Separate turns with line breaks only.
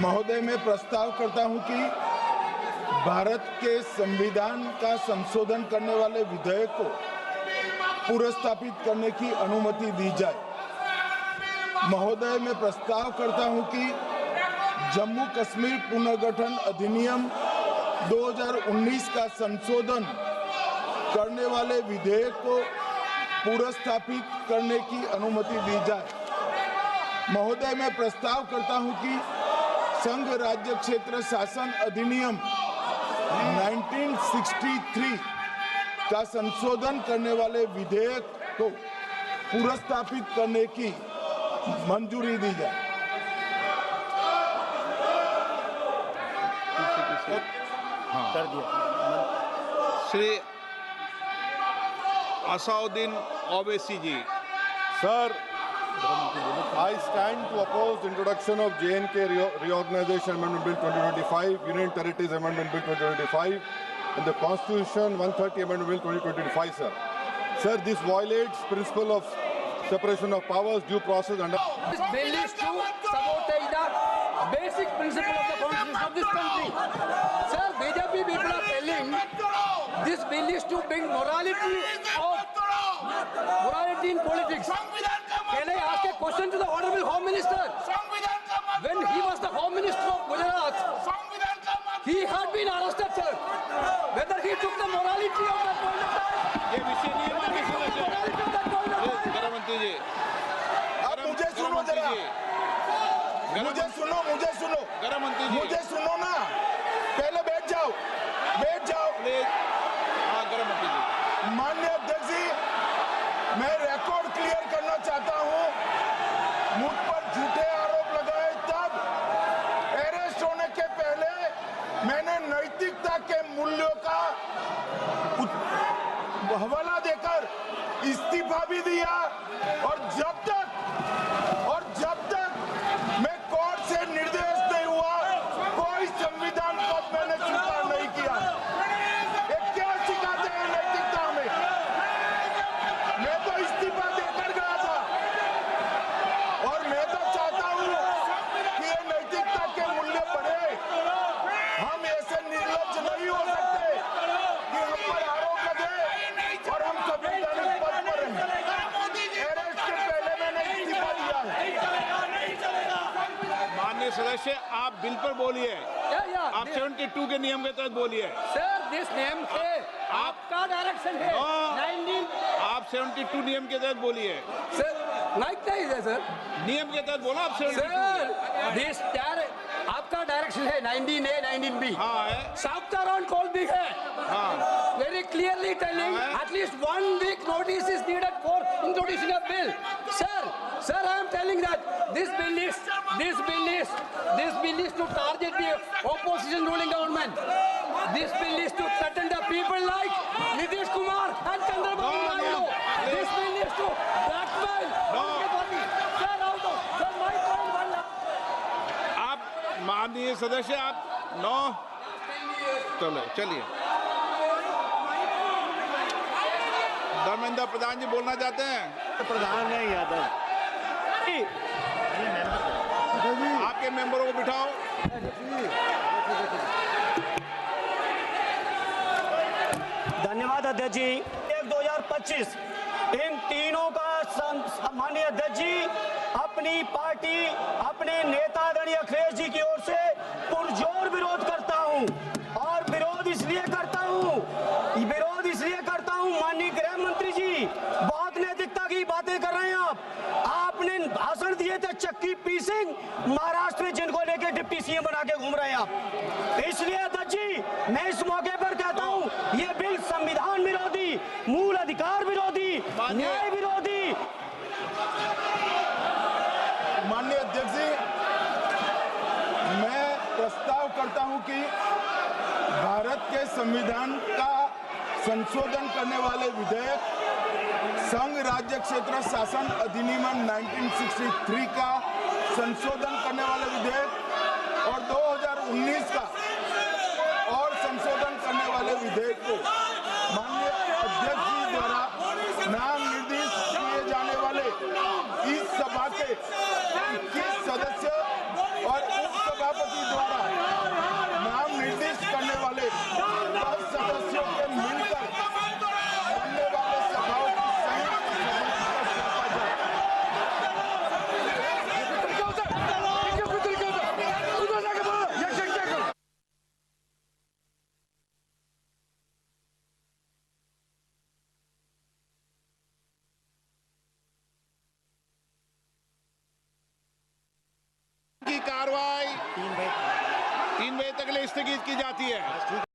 महोदय, मैं प्रस्ताव करता हूं कि भारत के संविधान का संशोधन करने वाले विधेयक को पुनर्स्थापित करने की अनुमति दी जाए। महोदय, मैं प्रस्ताव करता हूं कि जम्मू कश्मीर पुनर्गठन अधिनियम 2019 का संशोधन करने वाले विधेयक को पुनर्स्थापित करने की अनुमति दी जाए। महोदय, मैं प्रस्ताव करता हूं कि संघ राज्य क्षेत्र शासन अधिनियम 1963 का संशोधन करने वाले विधेयक को पुनर्स्थापित करने की मंजूरी दी जाए।
कर दिया।
श्री असाउद्दीन ओवैसी जी।
Sir, I stand to oppose the introduction of J&K Reorganization Amendment Bill 2025, Union Territories Amendment Bill 2025, and the Constitution 130 Amendment Bill 2025, sir. Sir, this violates principle of separation of powers, due process, and...
This bill is to sabotage the basic principle of the constitution of this country. Sir, BJP people are telling this bill is to bring morality in politics. Can I ask a question to the Honorable Home Minister? When he was the Home Minister of Gujarat, he had been arrested, sir. Whether he took the morality of that point of time,
ये विषय नहीं है कि
morality of that point of time.
गृह मंत्री जी,
अब मुझे सुनो जरा, मुझे सुनो,
गृह मंत्री जी,
मुझे सुनो ना, पहले बैठ जाओ।
प्लीज। हाँ, गृह मंत्री जी।
माननीय अध्यक्ष जी, मैं रिकॉर्ड क्लियर करना चाहता हूं। मुझ पर झूठे आरोप लगाए तब अरेस्ट होने के पहले मैंने नैतिकता के मूल्यों का हवाला देकर इस्तीफा भी दिया, और जब तक मैं कोर्ट से निर्देश नहीं हुआ, कोई संविधान पद मैंने स्वीकार नहीं किया। ये क्या सिखाते हैं नैतिकता में? मैं तो इस्तीफा देकर गया था, और मैं तो चाहता हूं कि ये नैतिकता के मूल्य बढ़े। हम ऐसे निर्लज्ज नहीं हो सकते कि हम पर आरोप लगे और हम संवैधानिक पद पर हैं। अरेस्ट के पहले मैंने इस्तीफा दिया है।
माननीय सदस्य, आप बिल पर बोलिए। आप 72 के नियम के तहत बोलिए।
सर, दिस नेम से आपका डायरेक्शन है। 19
आप 72 नियम के तहत बोलिए।
सर, लाइक नहीं है सर।
नियम के तहत बोला आप 72।
सर, दिस आपका डायरेक्शन है 19A 19B।
हाँ है।
Chapter on call भी है।
हाँ।
Very clearly telling at least 1 week notice is needed for introducing a bill. Sir, I am telling that this bill is to target the opposition ruling government. This bill is to threaten the people like Nitish Kumar and Chandrababu Naidu. This bill is to blackmail everybody. Sir, my point one.
आप माननीय सदस्य, आप 9 चलिए। धर्मेंद्र प्रधान जी बोलना चाहते हैं।
प्रधान नहीं यादव।
आपके मेंबरों को बिठाओ।
धन्यवाद अध्यक्ष जी। 2025 इन तीनों का माननीय अध्यक्ष जी अपनी पार्टी, अपने नेता आदरणीय अखिलेश जी की ओर से पुरजोर विरोध करता हूं, और विरोध इसलिए करता हूं माननीय गृह मंत्री जी, बहुत नैतिकता की बातें कर रहे हैं आपने भाषण दिए थे चक्की पी सिंह महाराष्ट्र में, जिनको लेके डिप्टी सीएम बना के घूम रहे हैं आप। इसलिए अध्यक्ष जी, मैं इस मौके पर कहता हूं, ये बिल संविधान विरोधी, मूल अधिकार विरोधी, न्याय विरोधी।
माननीय अध्यक्ष जी, मैं प्रस्ताव करता हूं कि भारत के संविधान का संशोधन करने वाले विधेयक, संघ राज्य क्षेत्र शासन अधिनियम 1963 का संशोधन करने वाले विधेयक और 2019 का और संशोधन करने वाले विधेयक को माननीय अध्यक्ष जी द्वारा नाम निर्देशित किए जाने वाले इस सभा के 21 सदस्य और उपसभापति
कार्रवाई 3 बजे तक के लिए स्थगित की जाती है।